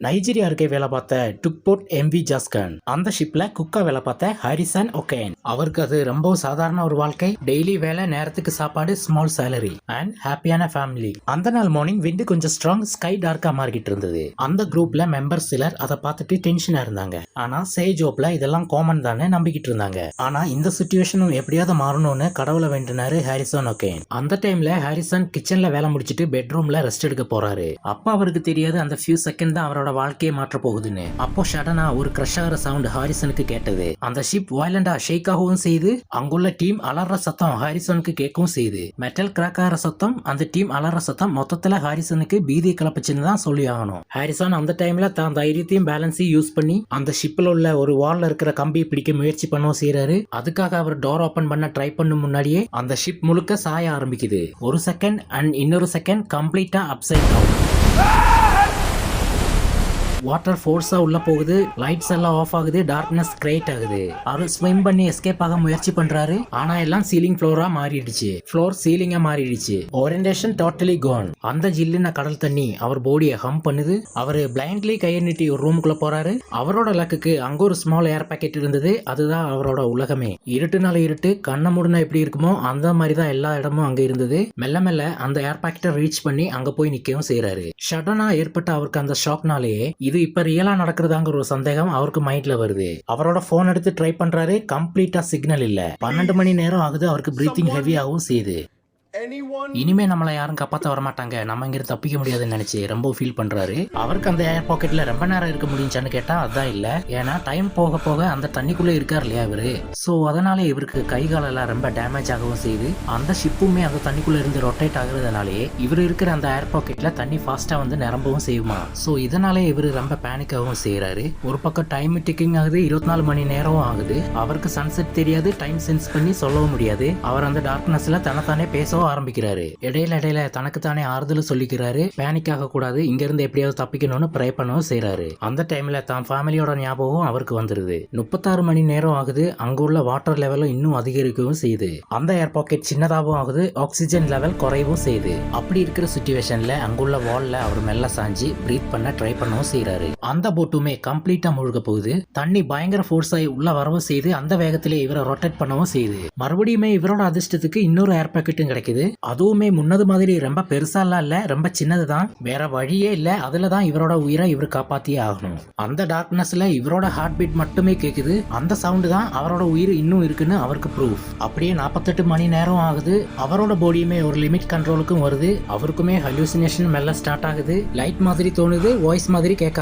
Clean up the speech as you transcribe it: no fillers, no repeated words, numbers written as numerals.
Nigeria இருக்கே வேலை பார்த்த டுக்போர்ட் எம்வி ஜாஸ்கன், அந்த ஷிப்ல குக்கா வேலை பார்த்த ஹாரிசன் ஒகேன். அவருக்கு அது ரொம்ப சாதாரண ஒரு வாழ்க்கை. டெய்லி வேலை, நேரத்துக்கு சாப்பாடு, ஸ்மால் சேலரி அண்ட் ஹாப்பியான ஃபேமிலி. அந்த நாள் மார்னிங் விண்டு கொஞ்சம் ஸ்ட்ராங், ஸ்கை டார்க்கா மாறிக்கிட்டு இருந்தது. அந்த குரூப்ல மெம்பர்ஸ் சிலர் அதை பார்த்துட்டு டென்ஷனா இருந்தாங்க. ஆனா ஜோப்ல இதெல்லாம் காமன் தானே நம்பிக்கிட்டு இருந்தாங்க. ஆனா இந்த சிச்சுவேஷனும் எப்படியாவது மாறணும்னு கடவுளை வேண்டினாரு ஹாரிசன் ஒகேன். அந்த டைம்ல ஹாரிசன் கிச்சன்ல வேலை முடிச்சிட்டு பெட்ரூம்ல ரெஸ்ட் எடுக்க போறாரு. அப்ப அவருக்கு தெரியாது அந்த ஃபியூ செகண்ட் தான் அவரோட வாழ்க்கையை மாற்ற போகுதுன்னு. அப்போ சடனா ஒரு கிரஷ் ஆகிற சவுண்ட் ஹாரிசனுக்கு கேட்டது. அந்த ஷிப் வயலண்டா ஷேக் ஆகவும் செய்து, அங்குள்ள டீம் அலற சத்தம் ஹாரிசனுக்கு கேட்கவும் செய்து. மெட்டல் கிராக் ஆகிற சத்தம், அந்த டீம் அலற சத்தம் மொத்தத்துல ஹாரிசனுக்கு பீதி கிளப்பிச்சுன்னு தான் சொல்லி ஆகணும். ஹாரிசன் அந்த டைம்ல தான் தைரியத்தையும் பேலன்ஸையும் யூஸ் பண்ணி அந்த ஷிப்ல உள்ள ஒரு வால்ல இருக்கிற கம்பியை பிடிக்க முயற்சி பண்ணவும் செய்யறாரு. அதுக்காக அவர் டோர் ஓபன் பண்ண ட்ரை பண்ணும் முன்னாடியே அந்த ஷிப் முழுக்க சாய ஆரம்பிக்குது. ஒரு செகண்ட் அண்ட் இன்னொரு செகண்ட் கம்ப்ளீட்டா அப்சைட் டவுன். வாட்டர் ஃபோர்ஸா உள்ள போகுது, லைட்ஸ் எல்லாம் ஆஃப் ஆகுது, டார்க்னஸ் கிரியேட் ஆகுது. அவர் ஸ்விம் பண்ணி எஸ்கேப் ஆக முயற்சி பண்றாரு. ஆனா எல்லாம் சீலிங் ஃப்ளோரா மாறிடுச்சு. ஃப்ளோர் சீலிங்கா மாறிடுச்சு. Orientation totally gone. அந்த ஜில்லுன கடல் தண்ணி அவர் பாடியை ஹம் பண்ணுது. அவரு பிளைண்ட்லி கையை நீட்டி ஒரு ரூமுக்குள்ள போறாரு. அவரோட லக்குக்கு அங்க ஒரு ஸ்மால் ஏர் பாக்கெட் இருந்தது. அதுதான் அவரோட உலகமே. இருட்டுனால இருட்டு, கண்ணை மூடுனா எப்படி இருக்குமோ அந்த மாதிரி தான் எல்லா இடமும் அங்க இருந்தது. மெல்ல மெல்ல அந்த ஏர் பாக்கெட்டை ரீச் பண்ணி அங்க போய் நிக்கவும் செய்யறாரு. சடனா ஏற்பட்ட அவருக்கு அந்த ஷாக்னாலேயே இது இப்ப ரியலா நடக்கிறதாங்கிற ஒரு சந்தேகம் அவருக்கு மைண்ட்ல வருது. அவரோட போன் எடுத்து ட்ரை பண்றாரு. கம்ப்ளீட்டா சிக்னல் இல்ல. 12 மணி நேரம் ஆகுது. அவருக்கு பிரீத்திங் ஹெவியாகவும் செய்யுது. இனிமே நம்மளை யாரும் காப்பாற்ற வரமாட்டாங்க, நம்ம இங்கிருந்து தப்பிக்க முடியாதுன்னு நினைச்சு ரொம்ப ஃபீல் பண்றாரு. அவருக்கு அந்த ஏர் பாக்கெட்ல ரொம்ப நேரம் இருக்க முடிஞ்சான்னு கேட்டா அதான் இல்ல. ஏன்னா டைம் போக போக அந்த தண்ணிக்குள்ள இருக்காரு இல்லையா இவரு. சோ அதனாலே இவருக்கு கை காலெல்லாம் ரொம்ப டேமேஜ் ஆகவும் செய்யுது. அந்த ஷிப்புமே அந்த தண்ணிக்குள்ள இருந்து ரொட்டேட் ஆகுறதுனாலே இவர் இருக்கிற அந்த ஏர் பாக்கெட்ல தண்ணி ஃபாஸ்டா வந்து நிரம்பவும் செய்யுமா. சோ இதனாலே இவரு ரொம்ப பேனிக்காகவும் செய்யறாரு. ஒரு பக்கம் டைம் டிக்கிங் ஆகுது. 24 மணி நேரம் ஆகுது. அவருக்கு சன்செட் தெரியாது. டைம் சென்ஸ் பண்ணி சொல்லவும் முடியாது. அவர் அந்த டார்க்னஸ்ல தனத்தானே பேச ஆரம்பிக்கிறாரு. இடையில தனக்கு தானே ஆறுதல் சொல்லிக்கிறாரு. பேனிக் ஆக கூடாது, இங்க இருந்து எப்படியாவது தப்பிக்கணும்னு ப்ரே பண்ணவும் செய்யறாரு. அந்த டைம்ல தான் ஃபேமிலியோட ஞாபகம் அவருக்கு வந்துருது. 36 மணி நேரம் ஆகுது. அங்க உள்ள வாட்டர் லெவலும் இன்னும் அதிகரிக்கவும் செய்யுது. அந்த ஏர் பாக்கெட் சின்னதாகவும் ஆகுது. ஆக்சிஜன் லெவல் குறையவும் செய்யுது. அப்படி இருக்கிற சிச்சுவேஷன்ல அங்குள்ள வால்ல அவர் மெல்ல சாஞ்சி பிரீத் பண்ண ட்ரை பண்ணவும் செய்யறாரு. அந்த போட்டுமே கம்ப்ளீட்டா முழுக போகுது. தண்ணி பயங்கர ஃபோர்ஸ் ஆகி உள்ள வரவும் செய்து. அந்த வேகத்திலே இவரை ரொட்டேட் பண்ணவும் செய்யுது. மறுபடியுமே இவரோட அதிர்ஷ்டத்துக்கு இன்னொரு ஏர் பாக்கெட்டும் கிடைக்குது. அதுவுமே முன்னது மாதிரி ரொம்ப பெருசாலாம் இல்ல, ரொம்ப சின்னதுதான். வேற வழியே இல்ல. அதுலதான் இவரோட உயிரை இவர் காப்பாத்தியே ஆகணும். அந்த டார்க்னஸ்ல இவரோட ஹார்ட் பீட் மட்டுமே கேக்குது. அந்த சவுண்ட் தான் அவரோட உயிர் இன்னும் இருக்குன்னு அவருக்கு ப்ரூஃப். அப்படியே 48 மணி நேரம் ஆகுது. அவரோட பாடியுமே ஒரு லிமிட் கண்ட்ரோலுக்கும் வருது. அவருக்குமே ஹலூசினேஷன் மெல்ல ஸ்டார்ட் ஆகுது. லைட் மாதிரி தோணுது, வாய்ஸ் மாதிரி கேட்க